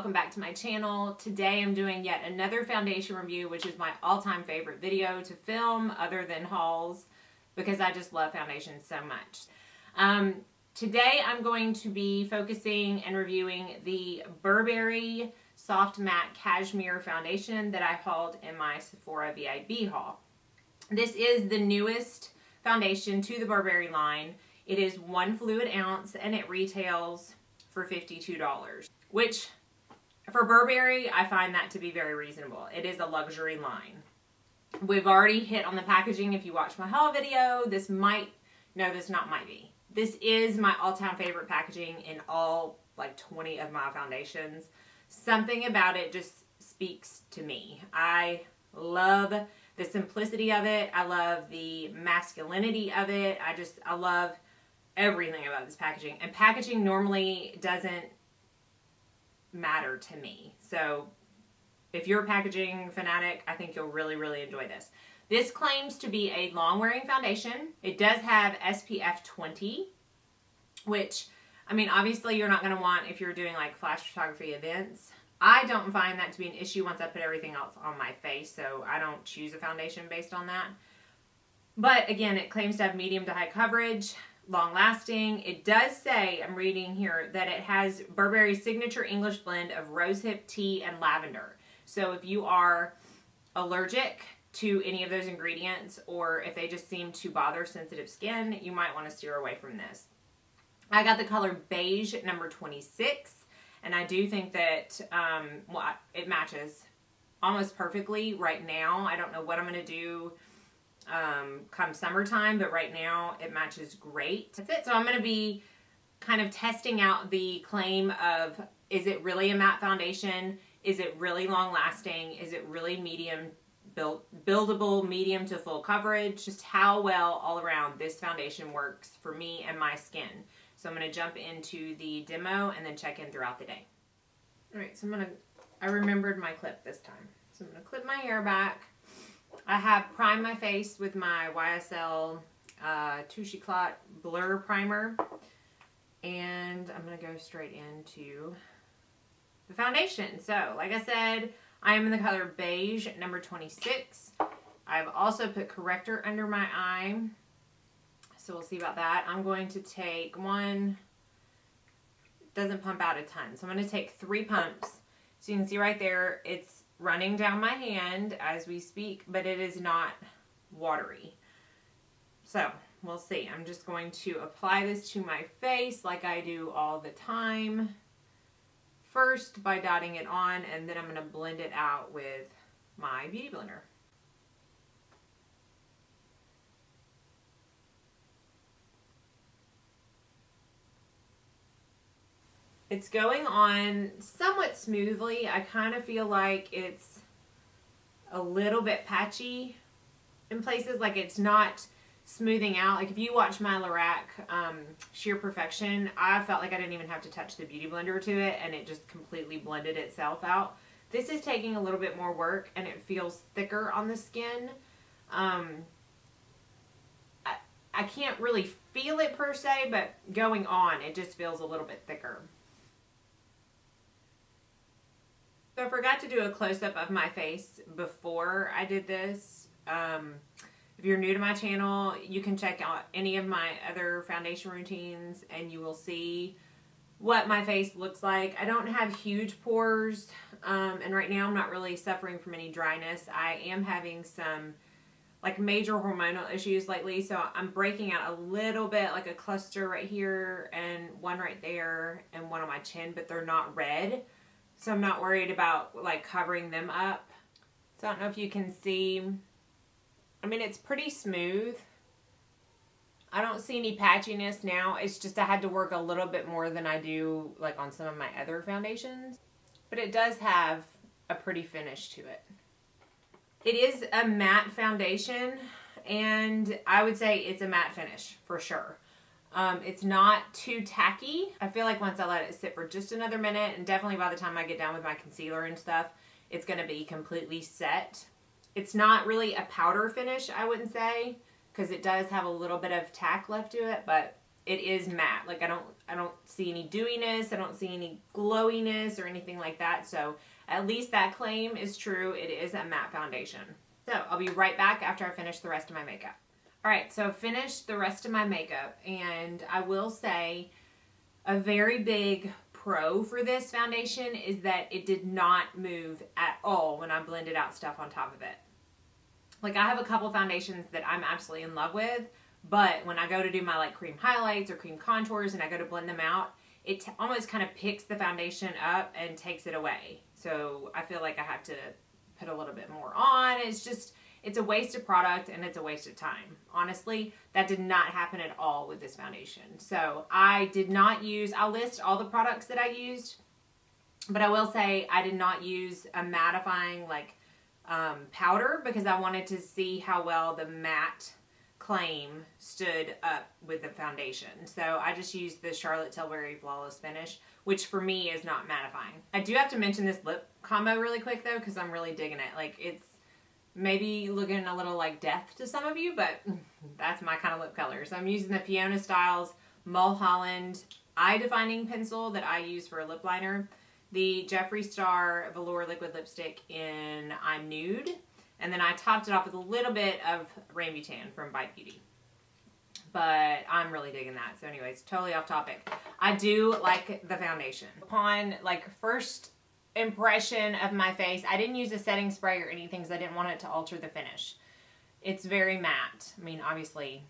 welcome back to my channel. Today I'm doing yet another foundation review, which is my all-time favorite video to film other than hauls because I just love foundation so much. Today I'm going to be focusing and reviewing the Burberry Soft Matte Cashmere foundation that I hauled in my Sephora VIB haul. This is the newest foundation to the Burberry line. It is 1 fluid ounce and it retails for $52, which for Burberry, I find that to be very reasonable. It is a luxury line. We've already hit on the packaging. If you watch my haul video, this is my all-time favorite packaging in all 20 of my foundations. Something about it just speaks to me. I love the simplicity of it. I love the masculinity of it. I love everything about this packaging. And packaging normally doesn't matter to me. So if you're a packaging fanatic, I think you'll really, really enjoy this. This claims to be a long-wearing foundation. It does have SPF 20, which, I mean, obviously you're not going to want if you're doing flash photography events. I don't find that to be an issue once I put everything else on my face, so I don't choose a foundation based on that. But again, it claims to have medium to high coverage, long lasting. It does say, I'm reading here, that it has Burberry's signature English blend of rosehip, tea, and lavender. So if you are allergic to any of those ingredients, or if they just seem to bother sensitive skin, you might want to steer away from this. I got the color beige number 26, and I do think that it matches almost perfectly right now. I don't know what I'm going to do come summertime, but right now it matches great. That's it. So I'm going to be kind of testing out the claim of, is it really a matte foundation? Is it really long lasting? Is it really medium buildable, medium to full coverage? Just how well all around this foundation works for me and my skin. So I'm going to jump into the demo and then check in throughout the day. All right, so I remembered my clip this time. So I'm going to clip my hair back. I have primed my face with my YSL Touche Clot Blur Primer. And I'm going to go straight into the foundation. So, like I said, I am in the color beige, number 26. I've also put corrector under my eye. So we'll see about that. I'm going to take one. It doesn't pump out a ton. So I'm going to take 3 pumps. So you can see right there, it's running down my hand as we speak, but it is not watery. So we'll see. I'm just going to apply this to my face like I do all the time. First by dotting it on, and then I'm going to blend it out with my beauty blender. It's going on somewhat smoothly. I kind of feel like it's a little bit patchy in places, like it's not smoothing out. Like if you watch my Lorac Sheer Perfection, I felt like I didn't even have to touch the beauty blender to it, and it just completely blended itself out. This is taking a little bit more work, and it feels thicker on the skin. I can't really feel it per se, but going on, it just feels a little bit thicker. So I forgot to do a close-up of my face before I did this. If you're new to my channel, you can check out any of my other foundation routines and you will see what my face looks like. I don't have huge pores, and right now I'm not really suffering from any dryness. I am having some major hormonal issues lately, so I'm breaking out a little bit, like a cluster right here and one right there and one on my chin, but they're not red. So I'm not worried about covering them up. So I don't know if you can see. I mean, it's pretty smooth. I don't see any patchiness now. It's just I had to work a little bit more than I do on some of my other foundations. But it does have a pretty finish to it. It is a matte foundation, and I would say it's a matte finish for sure. It's not too tacky. I feel like once I let it sit for just another minute, and definitely by the time I get down with my concealer and stuff, it's going to be completely set. It's not really a powder finish, I wouldn't say, because it does have a little bit of tack left to it, but it is matte. Like I don't see any dewiness. I don't see any glowiness or anything like that. So at least that claim is true. It is a matte foundation. So I'll be right back after I finish the rest of my makeup. All right, so I've finished the rest of my makeup, and I will say a very big pro for this foundation is that it did not move at all when I blended out stuff on top of it. Like I have a couple foundations that I'm absolutely in love with, but when I go to do my like cream highlights or cream contours and I go to blend them out, it almost kind of picks the foundation up and takes it away. So I feel like I have to put a little bit more on. It's a waste of product and it's a waste of time. Honestly, that did not happen at all with this foundation. So I'll list all the products that I used, but I will say I did not use a mattifying like powder because I wanted to see how well the matte claim stood up with the foundation. So I just used the Charlotte Tilbury Flawless Finish, which for me is not mattifying. I do have to mention this lip combo really quick though, because I'm really digging it. Like it's maybe looking a little like death to some of you, but that's my kind of lip color. So I'm using the Fiona Styles Mulholland Eye Defining Pencil that I use for a lip liner, the Jeffree Star Velour Liquid Lipstick in I'm Nude, and then I topped it off with a little bit of Rambutan from Bite Beauty. But I'm really digging that. So anyways, totally off topic. I do like the foundation. Upon like first impression of my face, I didn't use a setting spray or anything because I didn't want it to alter the finish. It's very matte. I mean, obviously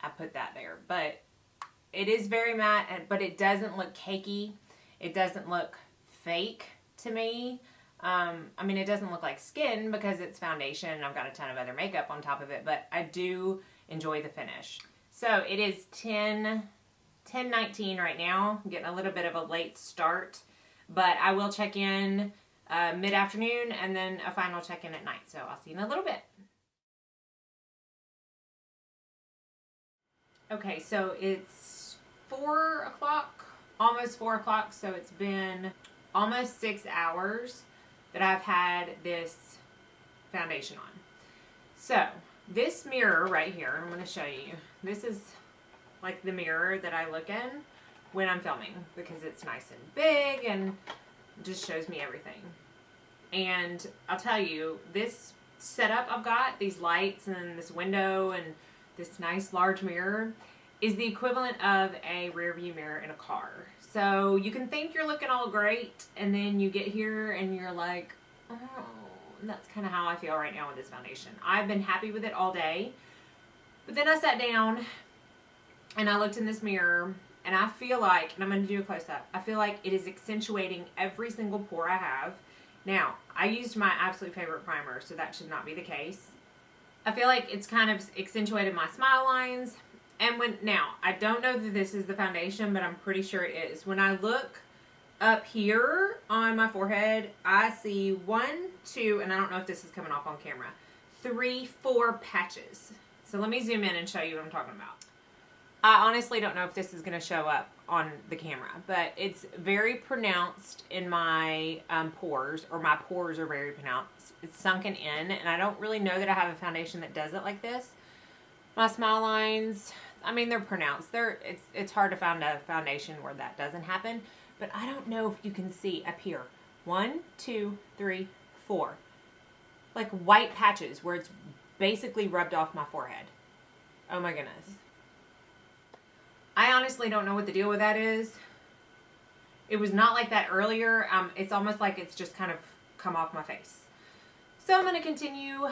I put that there, but it is very matte, but it doesn't look cakey. It doesn't look fake to me. I mean, it doesn't look like skin because it's foundation and I've got a ton of other makeup on top of it, but I do enjoy the finish. So it is 10:19 right now. I'm getting a little bit of a late start, but I will check in mid-afternoon and then a final check-in at night. So I'll see you in a little bit. Okay, so it's 4 o'clock, almost 4 o'clock. So it's been almost 6 hours that I've had this foundation on. So this mirror right here, I'm going to show you. This is like the mirror that I look in when I'm filming because it's nice and big and just shows me everything. And I'll tell you, this setup I've got, these lights and this window and this nice large mirror, is the equivalent of a rear view mirror in a car. So you can think you're looking all great and then you get here and you're like, oh, that's kind of how I feel right now with this foundation. I've been happy with it all day, but then I sat down and I looked in this mirror and I feel like, and I'm going to do a close-up, I feel like it is accentuating every single pore I have. Now, I used my absolute favorite primer, so that should not be the case. I feel like it's kind of accentuated my smile lines. And now, I don't know that this is the foundation, but I'm pretty sure it is. When I look up here on my forehead, I see 1, 2, and I don't know if this is coming off on camera, 3, 4 patches. So let me zoom in and show you what I'm talking about. I honestly don't know if this is going to show up on the camera, but it's very pronounced in my pores, or my pores are very pronounced. It's sunken in, and I don't really know that I have a foundation that does it like this. My smile lines, I mean, they're pronounced. It's hard to find a foundation where that doesn't happen, but I don't know if you can see up here. 1, 2, 3, 4. Like white patches where it's basically rubbed off my forehead. Oh my goodness. I honestly don't know what the deal with that is. It was not like that earlier. It's almost like it's just kind of come off my face. So I'm going to continue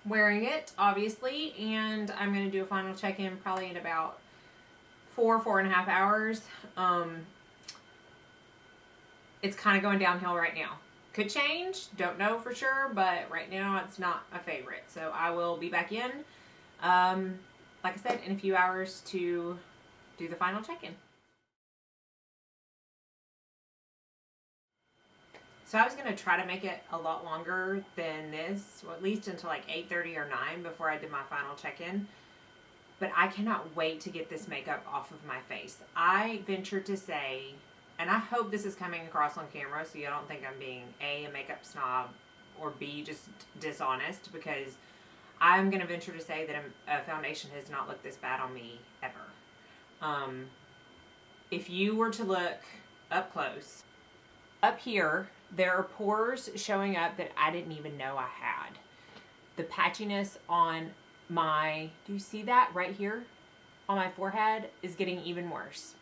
wearing it, obviously, and I'm going to do a final check-in probably in about 4.5 hours. It's kind of going downhill right now. Could change, don't know for sure, but right now it's not a favorite. So I will be back in, like I said, in a few hours to do the final check-in. So I was going to try to make it a lot longer than this, or at least until like 8:30 or 9 before I did my final check-in. But I cannot wait to get this makeup off of my face. I venture to say, and I hope this is coming across on camera so you don't think I'm being A, makeup snob, or B, just dishonest, because I'm going to venture to say that a foundation has not looked this bad on me ever. if you were to look up close, up here, there are pores showing up that I didn't even know I had. The patchiness on my, do you see that right here on my forehead is getting even worse.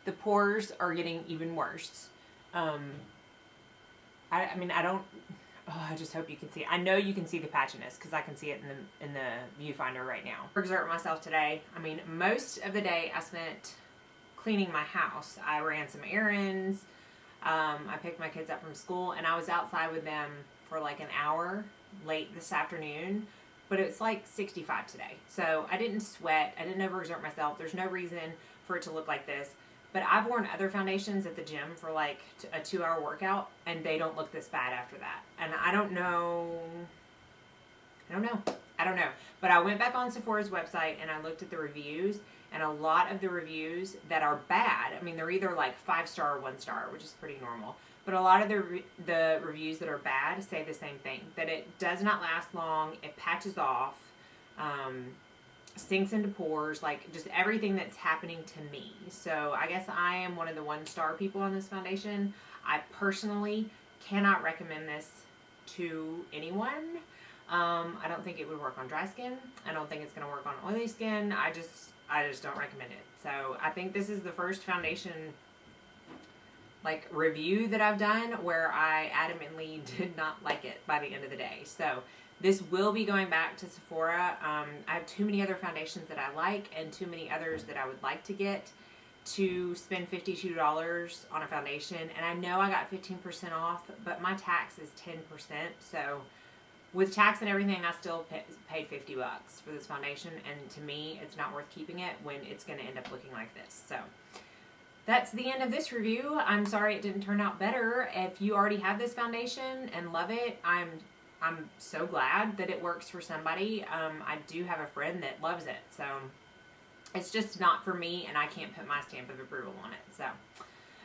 The pores are getting even worse. I mean, I don't, oh, I just hope you can see it. I know you can see the patchiness because I can see it in the viewfinder right now. I exert myself today. I mean, most of the day I spent cleaning my house. I ran some errands. I picked my kids up from school, and I was outside with them for like an hour late this afternoon, but it's like 65 today. So I didn't sweat. I didn't overexert myself. There's no reason for it to look like this. But I've worn other foundations at the gym for like a 2-hour workout, and they don't look this bad after that. And I don't know. But I went back on Sephora's website and I looked at the reviews, and a lot of the reviews that are bad, I mean, they're either like 5-star or 1-star, which is pretty normal. But a lot of the reviews that are bad say the same thing, that it does not last long, it patches off, sinks into pores, like just everything that's happening to me. So I guess I am one of the 1-star people on this foundation. I personally cannot recommend this to anyone. I don't think it would work on dry skin. I don't think it's going to work on oily skin. I just don't recommend it. So I think this is the first foundation like review that I've done where I adamantly did not like it by the end of the day. So this will be going back to Sephora. I have too many other foundations that I like and too many others that I would like to get to spend $52 on a foundation. And I know I got 15% off, but my tax is 10%. So with tax and everything, I still paid $50 for this foundation. And to me, it's not worth keeping it when it's going to end up looking like this. So that's the end of this review. I'm sorry it didn't turn out better. If you already have this foundation and love it, I'm so glad that it works for somebody. I do have a friend that loves it. So it's just not for me, and I can't put my stamp of approval on it. So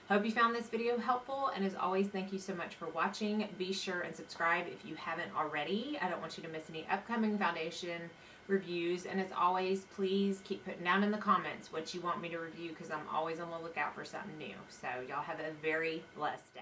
hope you found this video helpful, and as always, thank you so much for watching. Be sure and subscribe if you haven't already. I don't want you to miss any upcoming foundation reviews, and as always, please keep putting down in the comments what you want me to review, because I'm always on the lookout for something new. So y'all have a very blessed day.